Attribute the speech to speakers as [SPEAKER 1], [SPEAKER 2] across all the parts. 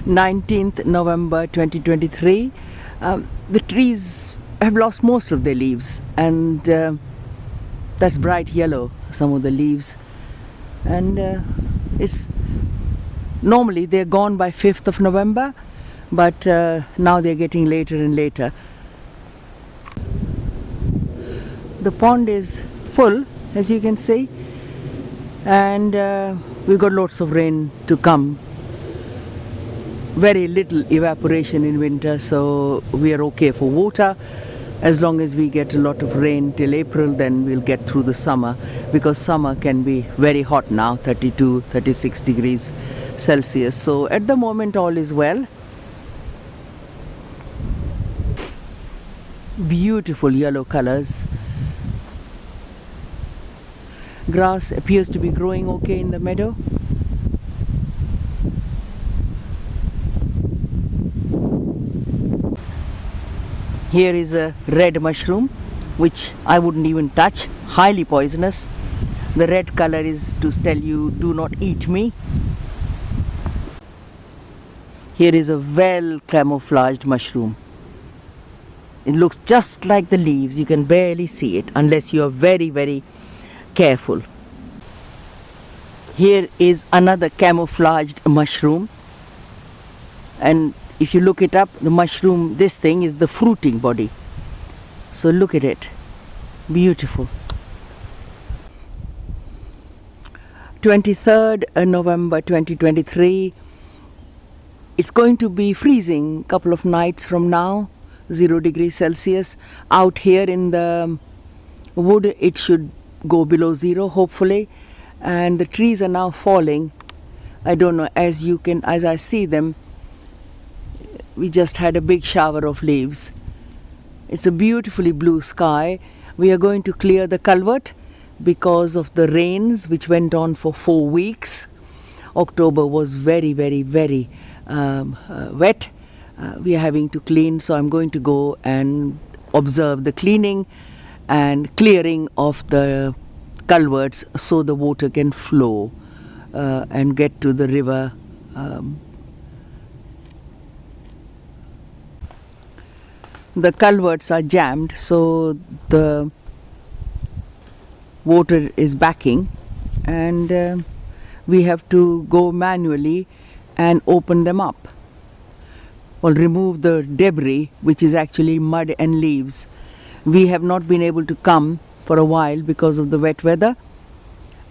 [SPEAKER 1] 19th November 2023. The trees have lost most of their leaves, and that's bright yellow, some of the leaves, and it's normally they're gone by 5th of November, but now they're getting later and later. The pond is full, as you can see, and we've got lots of rain to come. Very little evaporation in winter, so we are okay for water. As long as we get a lot of rain till April, then we'll get through the summer, because summer can be very hot now, 32, 36 degrees Celsius. So at the moment all is well. Beautiful yellow colors. Grass appears to be growing okay in the meadow. Here is a red mushroom, which I wouldn't even touch, highly poisonous. The red color is to tell you, do not eat me. Here is a well camouflaged mushroom. It looks just like the leaves, you can barely see it unless you are very, very careful. Here is another camouflaged mushroom, and if you look it up, the mushroom, this thing is the fruiting body. So look at it, beautiful. 23rd November 2023. It's going to be freezing a couple of nights from now, 0 degrees Celsius. Out here in the wood it should go below zero, hopefully, and the trees are now falling. I don't know, as I see them, we just had a big shower of leaves. It's a beautifully blue sky. We are going to clear the culvert because of the rains which went on for 4 weeks. October was very, very, very wet. We are having to clean, so I'm going to go and observe the cleaning and clearing of the culverts so the water can flow and get to the river. The culverts are jammed, so the water is backing, and we have to go manually and open them up or remove the debris, which is actually mud and leaves. We have not been able to come for a while because of the wet weather,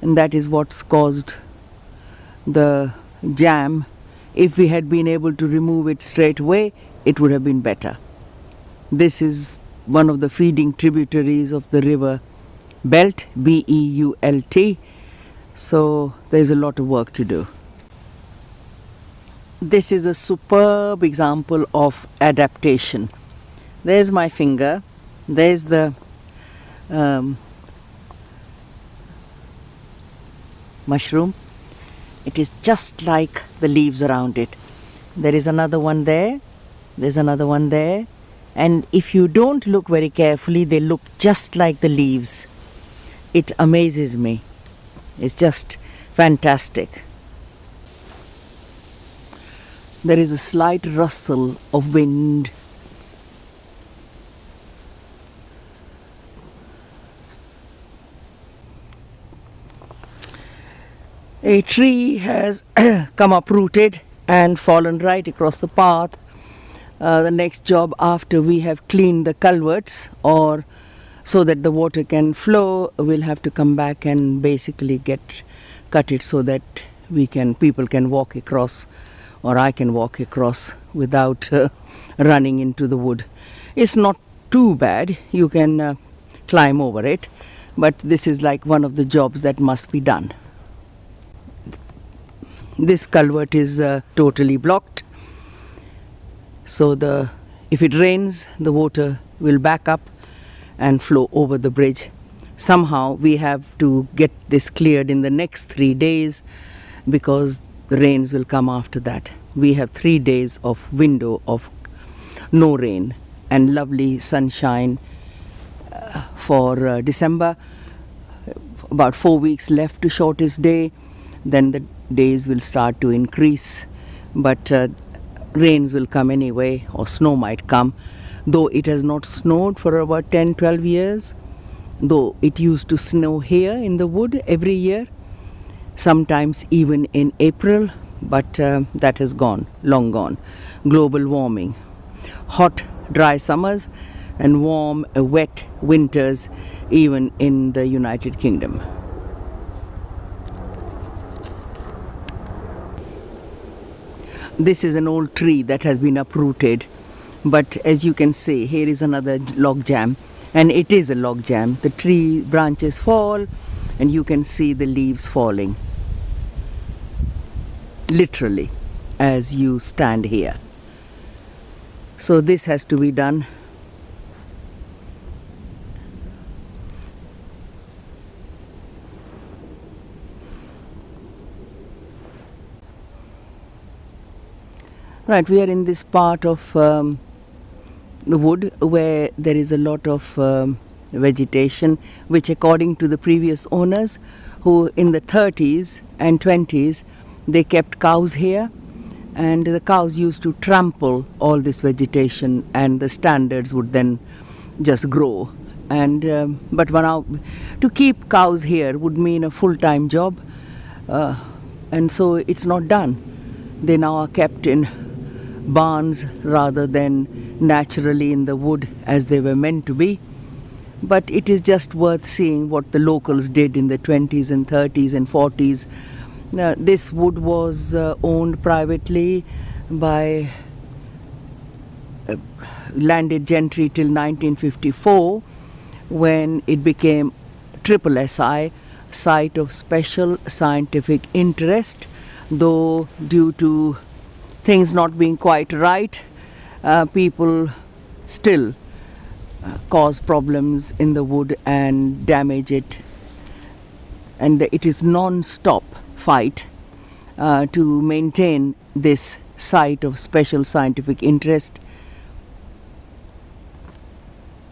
[SPEAKER 1] and that is what's caused the jam. If we had been able to remove it straight away, it would have been better. This is one of the feeding tributaries of the river Belt, B-E-U-L-T, so there's a lot of work to do. This is a superb example of adaptation. There's my finger, there's the mushroom. It is just like the leaves around it. There is another one there, there's another one there, and if you don't look very carefully, they look just like the leaves. It amazes me. It's just fantastic. There is a slight rustle of wind. A tree has come uprooted and fallen right across the path. The next job after we have cleaned the culverts, or so that the water can flow, we'll have to come back and basically cut it so that people can walk across, or I can walk across without running into the wood. It's not too bad, you can climb over it, but this is like one of the jobs that must be done. This culvert is totally blocked, so if it rains, the water will back up and flow over the bridge. Somehow we have to get this cleared in the next 3 days, because the rains will come after that. We have 3 days of window of no rain and lovely sunshine for December. About 4 weeks left to shortest day, then the days will start to increase, but rains will come anyway, or snow might come, though it has not snowed for about 10-12 years, though it used to snow here in the wood every year, sometimes even in April, but that has gone, long gone. Global warming, hot, dry summers, and warm, wet winters, even in the United Kingdom. This is an old tree that has been uprooted, but as you can see, here is another log jam, and it is a log jam. The tree branches fall, and you can see the leaves falling, literally, as you stand here. So this has to be done. Right, we are in this part of the wood where there is a lot of vegetation, which according to the previous owners, who in the 30s and 20s, they kept cows here, and the cows used to trample all this vegetation, and the standards would then just grow. And but now to keep cows here would mean a full-time job, and so it's not done. They now are kept in barns rather than naturally in the wood as they were meant to be. But it is just worth seeing what the locals did in the 20s and 30s and 40s. This wood was owned privately by landed gentry till 1954, when it became SSSI, Site of Special Scientific Interest, though due to things not being quite right, people still cause problems in the wood and damage it, and it is non-stop fight to maintain this site of special scientific interest.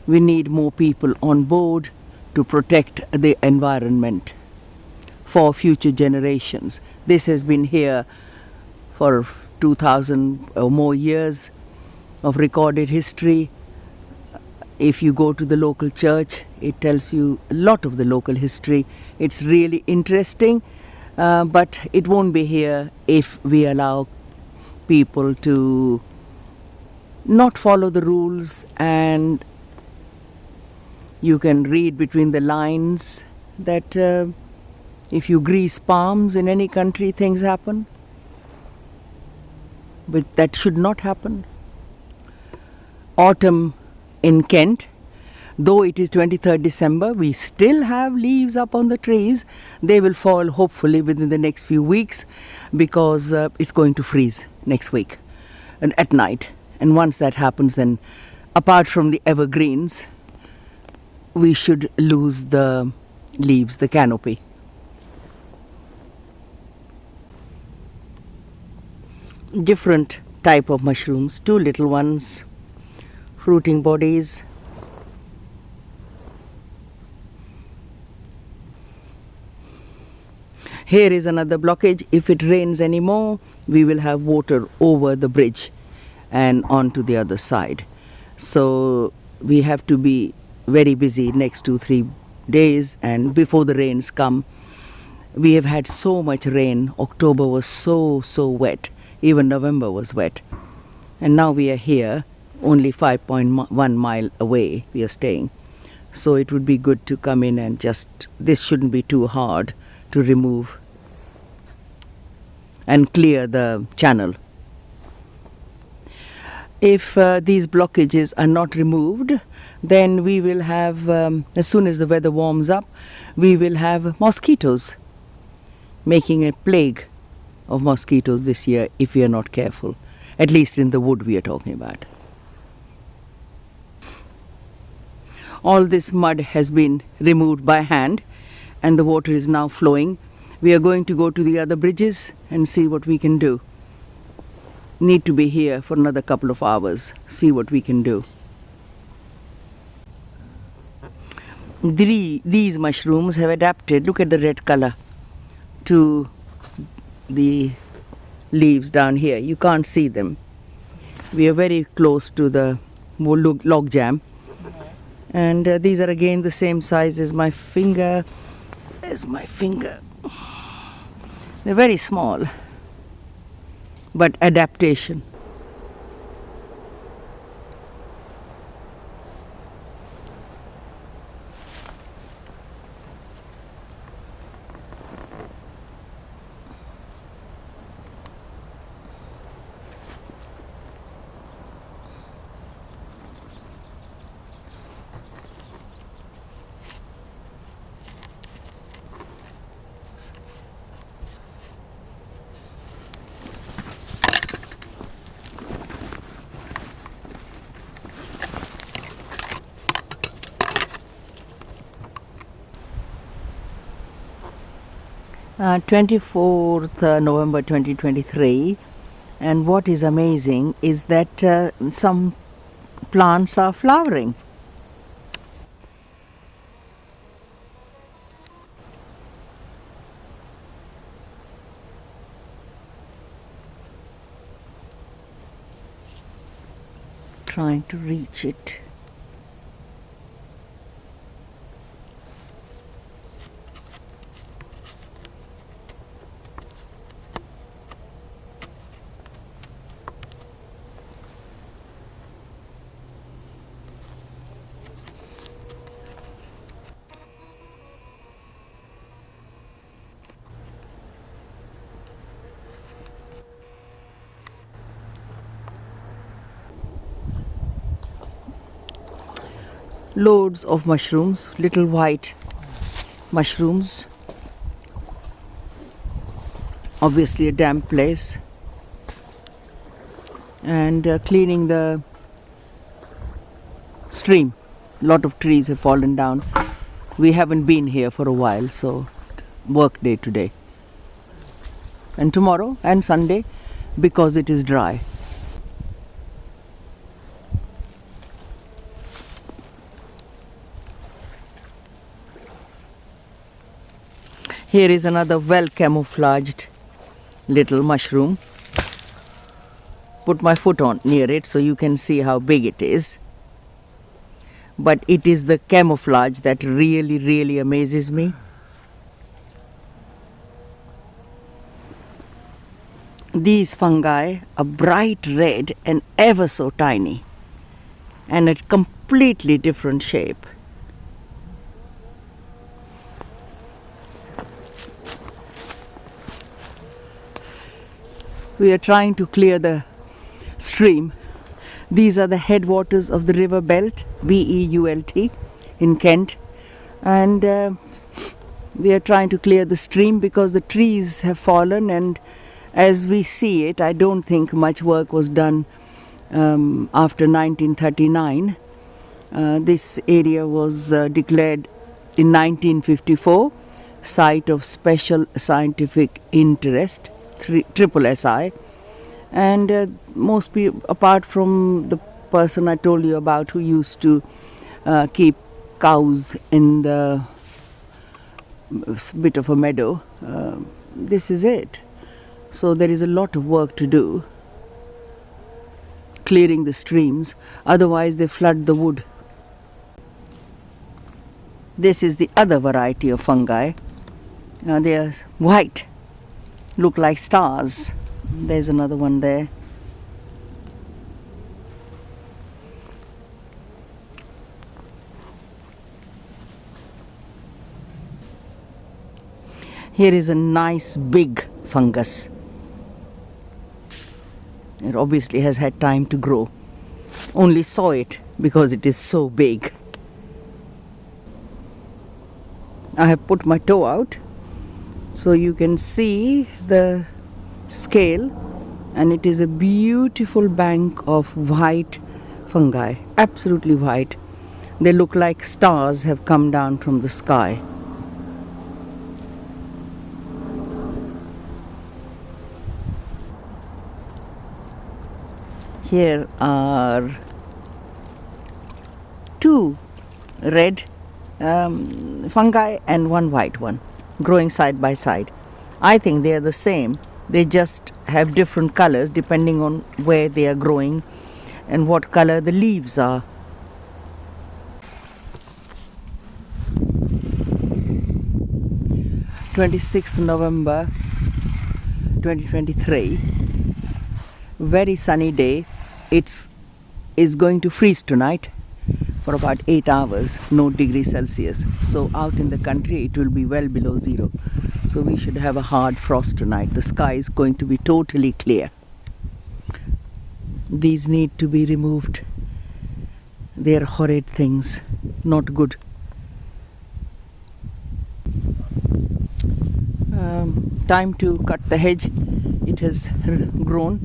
[SPEAKER 1] We need more people on board to protect the environment for future generations. This has been here for 2,000 or more years of recorded history. If you go to the local church, it tells you a lot of the local history. It's really interesting, but it won't be here if we allow people to not follow the rules. And you can read between the lines that if you grease palms in any country, things happen. But that should not happen. Autumn in Kent, though it is 23rd December, we still have leaves up on the trees. They will fall hopefully within the next few weeks, because it's going to freeze next week and at night. And once that happens, then apart from the evergreens, we should lose the leaves, the canopy. Different type of mushrooms, two little ones, fruiting bodies. Here is another blockage. If it rains anymore, we will have water over the bridge and onto the other side. So we have to be very busy next 2-3 days, and before the rains come. We have had so much rain. October was so wet. Even November was wet. And now we are here, only 5.1 mile away we are staying. So it would be good to come in and just, this shouldn't be too hard to remove and clear the channel. If these blockages are not removed, then we will have, as soon as the weather warms up, we will have mosquitoes, making a plague of mosquitoes this year if we are not careful, at least in the wood we are talking about. All this mud has been removed by hand and the water is now flowing. We are going to go to the other bridges and see what we can do. Need to be here for another couple of hours, see what we can do. These mushrooms have adapted, look at the red color, to the leaves down here. You can't see them, We are very close to the log jam. And these are again the same size as my finger. There's my finger. They're very small, but adaptation. Uh, 24th November 2023, and what is amazing is that some plants are flowering. Trying to reach it. Loads of mushrooms, little white mushrooms. Obviously a damp place. And cleaning the stream. Lot of trees have fallen down. We haven't been here for a while, so work day today. And tomorrow and Sunday, because it is dry. Here is another well camouflaged little mushroom. Put my foot on near it so you can see how big it is. But it is the camouflage that really amazes me. These fungi are bright red and ever so tiny, and a completely different shape. We are trying to clear the stream. These are the headwaters of the river belt, Weald, in Kent. And we are trying to clear the stream because the trees have fallen, and as we see it, I don't think much work was done after 1939. This area was declared in 1954 Site of Special Scientific Interest, triple SI. And most people, apart from the person I told you about who used to keep cows in the bit of a meadow, this is it. So there is a lot of work to do, clearing the streams, otherwise they flood the wood. This is the other variety of fungi. They are white, look like stars. There's another one there. Here is a nice big fungus. It obviously has had time to grow. Only saw it because it is so big. I have put my toe out so you can see the scale, and it is a beautiful bank of white fungi, absolutely white. They look like stars have come down from the sky. Here are two red fungi and one white one growing side by side. I think they are the same, They just have different colors depending on where they are growing and what color the leaves are. 26th November 2023, very sunny day. It's is going to freeze tonight for about 8 hours, no degrees Celsius. So out in the country it will be well below zero. So we should have a hard frost tonight. The sky is going to be totally clear. These need to be removed. They are horrid things, not good. Time to cut the hedge. It has grown.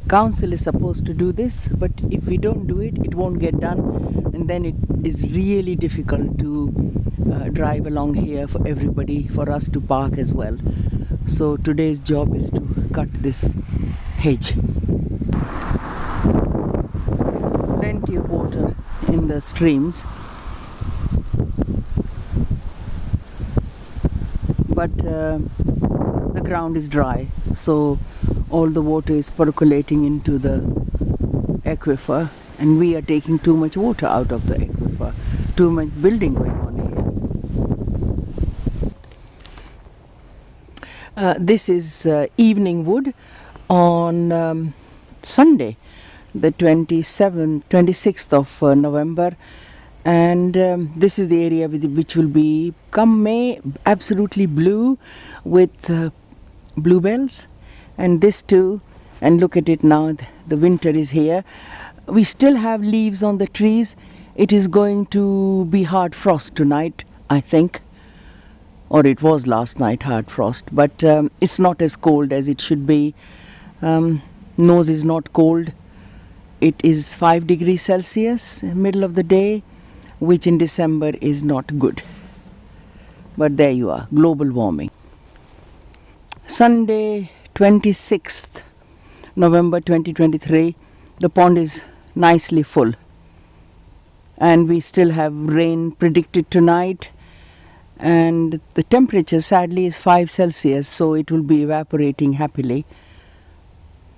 [SPEAKER 1] Council is supposed to do this, but if we don't do it, it won't get done, and then it is really difficult to drive along here for everybody, for us to park as well. So today's job is to cut this hedge. Plenty of water in the streams, but the ground is dry, so all the water is percolating into the aquifer, and we are taking too much water out of the aquifer. Too much building going on here. This is evening wood on Sunday, the 26th of November, and this is the area which will be come May absolutely blue with bluebells, and this too. And look at it now, the winter is here. We still have leaves on the trees. It is going to be hard frost tonight, I think, or it was last night, hard frost, but it's not as cold as it should be. Nose is not cold. It is 5 degrees Celsius middle of the day, which in December is not good. But there you are, global warming. Sunday, 26th November 2023, the pond is nicely full. And we still have rain predicted tonight. And the temperature sadly is 5 Celsius, so it will be evaporating happily.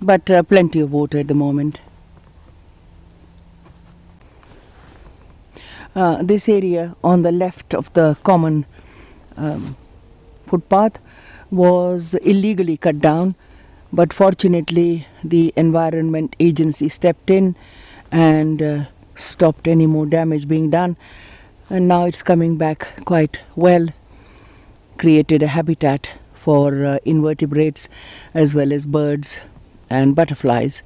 [SPEAKER 1] But plenty of water at the moment. This area on the left of the common footpath was illegally cut down, but fortunately the Environment Agency stepped in and stopped any more damage being done, and now it's coming back quite well, created a habitat for invertebrates as well as birds and butterflies.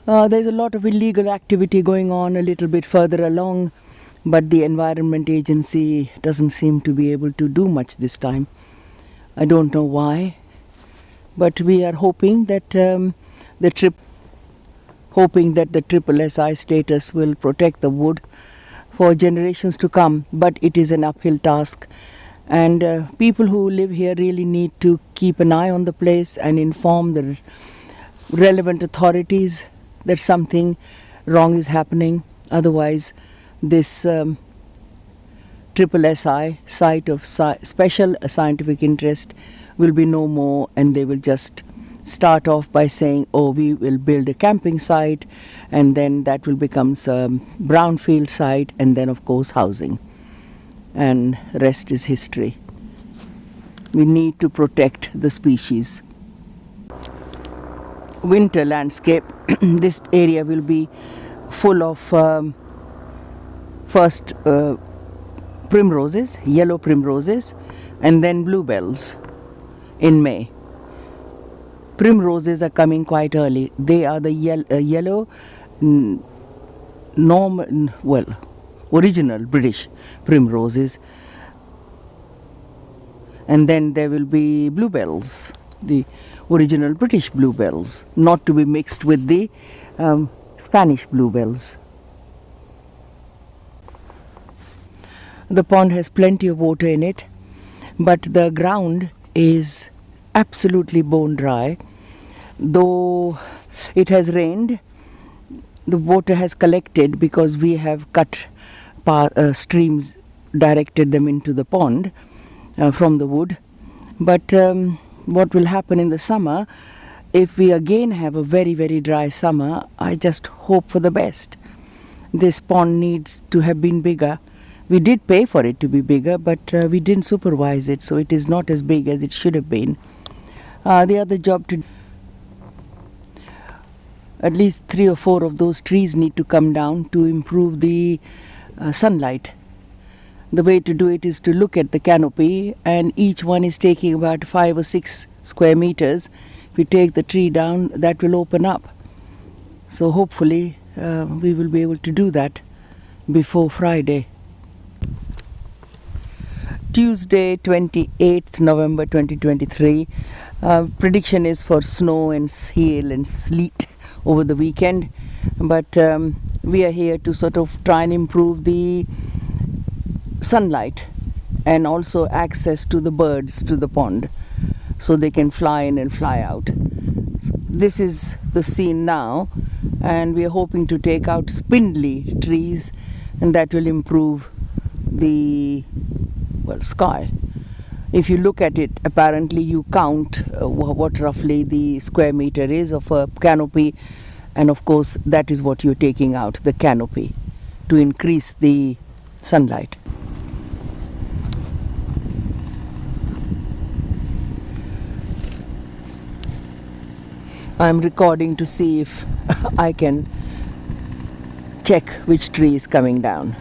[SPEAKER 1] There's a lot of illegal activity going on a little bit further along, but the Environment Agency doesn't seem to be able to do much this time. I don't know why, but we are hoping that the triple SI status will protect the wood for generations to come. But it is an uphill task, and people who live here really need to keep an eye on the place and inform the relevant authorities that something wrong is happening. Otherwise, this triple SI, site of special scientific interest, will be no more, and they will just start off by saying, oh, we will build a camping site, and then that will become a brownfield site, and then of course housing, and rest is history. We need to protect the species. Winter landscape. This area will be full of first primroses, yellow primroses, and then bluebells in May. Primroses are coming quite early. They are the yellow, original British primroses. And then there will be bluebells, the original British bluebells, not to be mixed with the Spanish bluebells. The pond has plenty of water in it, but the ground is absolutely bone dry. Though it has rained, the water has collected because we have cut streams, directed them into the pond from the wood. But what will happen in the summer. If we again have a very, very dry summer, I just hope for the best. This pond needs to have been bigger. We did pay for it to be bigger, but we didn't supervise it, so it is not as big as it should have been. The other job to at least 3 or 4 of those trees need to come down to improve the sunlight. The way to do it is to look at the canopy, and each one is taking about 5 or 6 square meters. If we take the tree down, that will open up. So hopefully we will be able to do that before Friday. Tuesday, 28th November 2023. Prediction is for snow and hail and sleet over the weekend, but we are here to sort of try and improve the sunlight and also access to the birds to the pond so they can fly in and fly out. So this is the scene now, and we are hoping to take out spindly trees, and that will improve the sky. If you look at it, apparently you count what roughly the square meter is of a canopy, and of course that is what you're taking out, the canopy, to increase the sunlight. I'm recording to see if I can check which tree is coming down.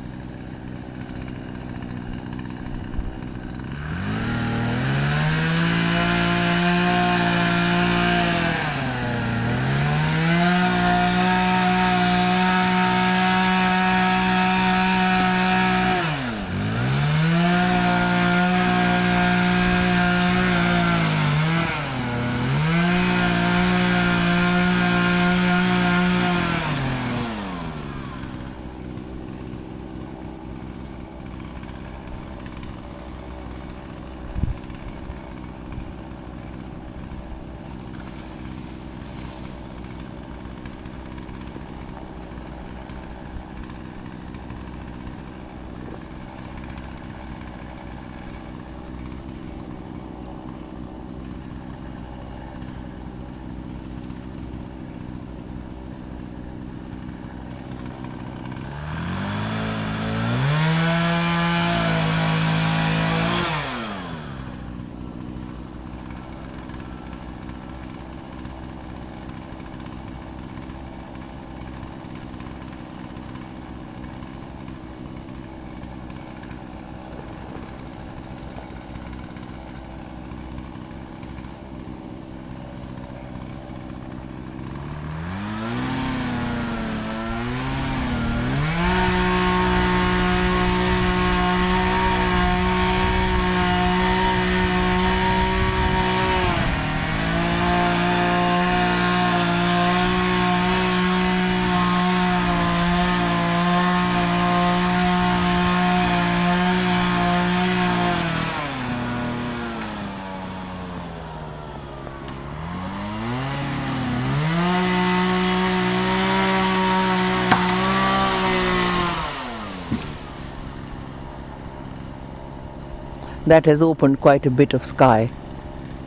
[SPEAKER 1] That has opened quite a bit of sky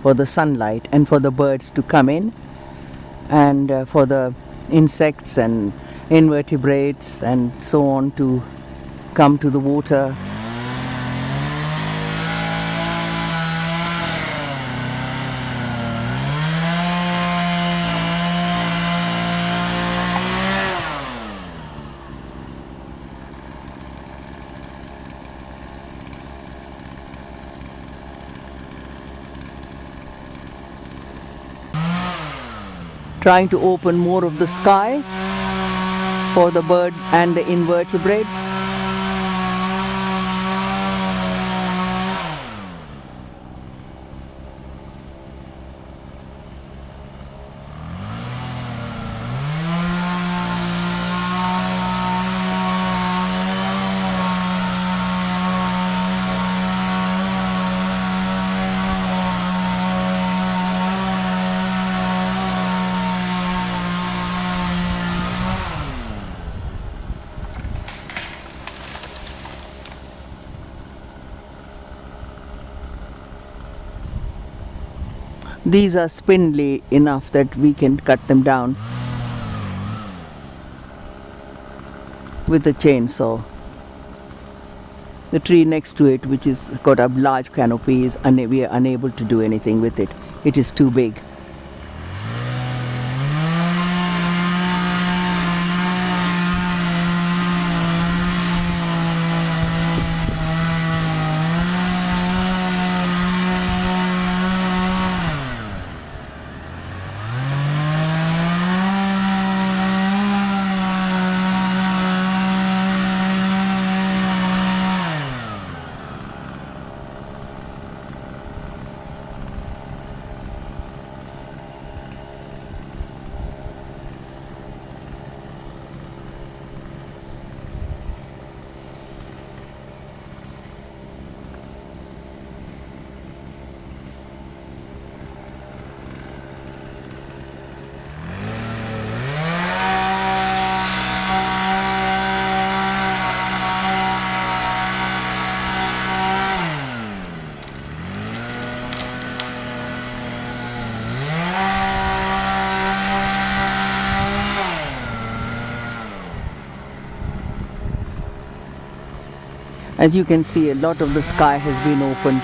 [SPEAKER 1] for the sunlight and for the birds to come in, and for the insects and invertebrates and so on to come to the water. Trying to open more of the sky for the birds and the invertebrates. These are spindly enough that we can cut them down with a chainsaw. The tree next to it, which is got a large canopy, we are unable to do anything with it. It is too big. As you can see, a lot of the sky has been opened.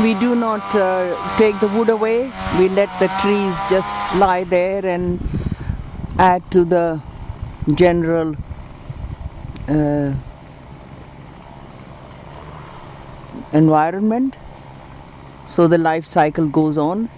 [SPEAKER 1] We do not take the wood away. We let the trees just lie there and add to the general environment. So the life cycle goes on.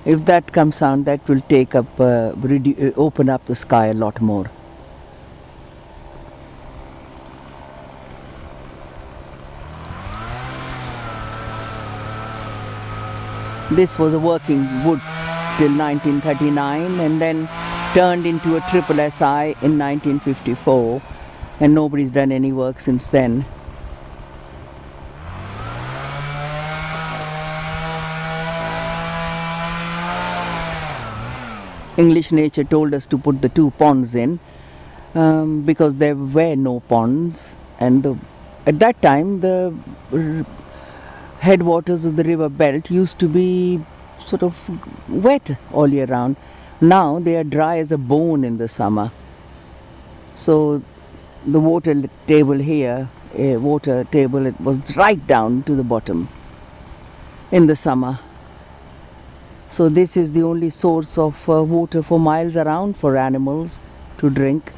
[SPEAKER 1] If that comes on, that will take up, open up the sky a lot more. This was a working wood till 1939 and then turned into a triple SI in 1954, and nobody's done any work since then. English nature told us to put the 2 ponds in because there were no ponds, and at that time the headwaters of the river belt used to be sort of wet all year round. Now they are dry as a bone in the summer. So the water table here, it was right down to the bottom in the summer. So this is the only source of water for miles around for animals to drink.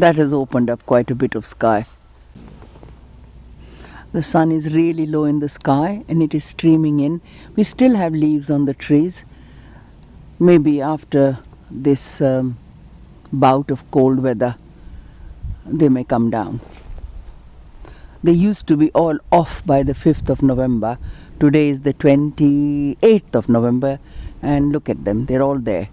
[SPEAKER 1] That has opened up quite a bit of sky. The sun is really low in the sky and it is streaming in. We still have leaves on the trees. Maybe after this bout of cold weather, they may come down. They used to be all off by the 5th of November. Today is the 28th of November, and look at them, they're all there.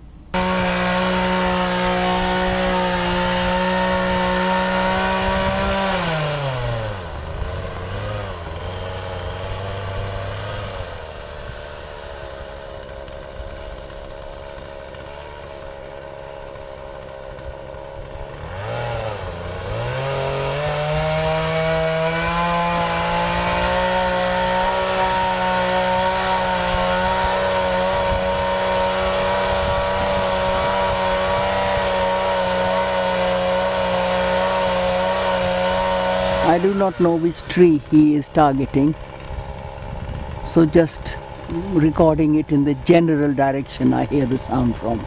[SPEAKER 1] I do not know which tree he is targeting, so just recording it in the general direction I hear the sound from.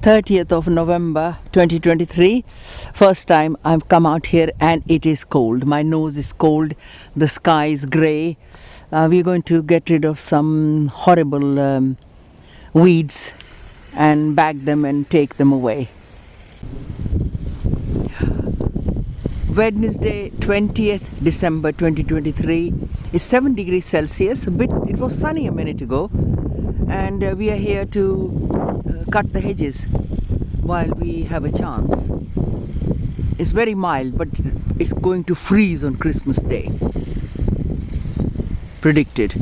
[SPEAKER 1] "30th of November 2023. First time I've come out here and it is cold. My nose is cold. The sky is grey. We're going to get rid of some horrible weeds and bag them and take them away. Wednesday, 20th December 2023 is 7 degrees Celsius. It was sunny a minute ago, and we are here to cut the hedges while we have a chance. It's very mild, but it's going to freeze on Christmas Day. Predicted.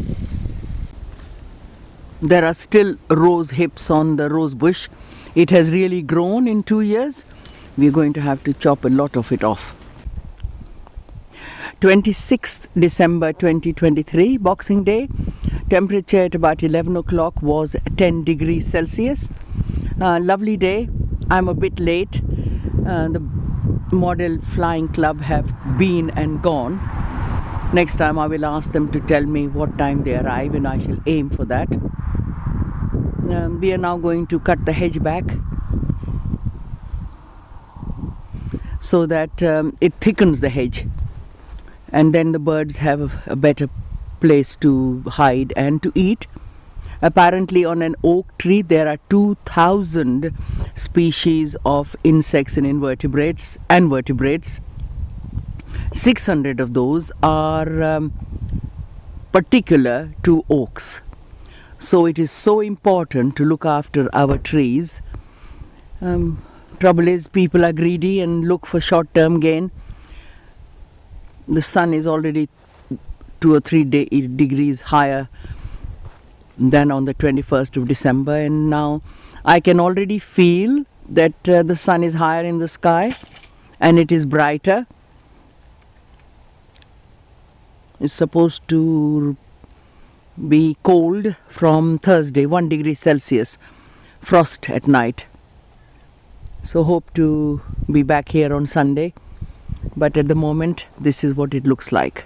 [SPEAKER 1] There are still rose hips on the rose bush. It has really grown in 2 years. We're going to have to chop a lot of it off. 26th December 2023, Boxing Day. Temperature at about 11 o'clock was 10 degrees Celsius. Lovely day. I'm a bit late. The Model Flying Club have been and gone. Next time I will ask them to tell me what time they arrive, and I shall aim for that. We are now going to cut the hedge back so that it thickens the hedge, and then the birds have a better place to hide and to eat. Apparently on an oak tree there are 2,000 species of insects and invertebrates and vertebrates. 600 of those are particular to oaks. So it is so important to look after our trees. Trouble is, people are greedy and look for short-term gain. The sun is already 2 or 3 degrees higher than on the 21st of December, and now I can already feel that the sun is higher in the sky and it is brighter. It's supposed to be cold from Thursday, 1 degree Celsius, frost at night. So hope to be back here on Sunday, but at the moment this is what it looks like.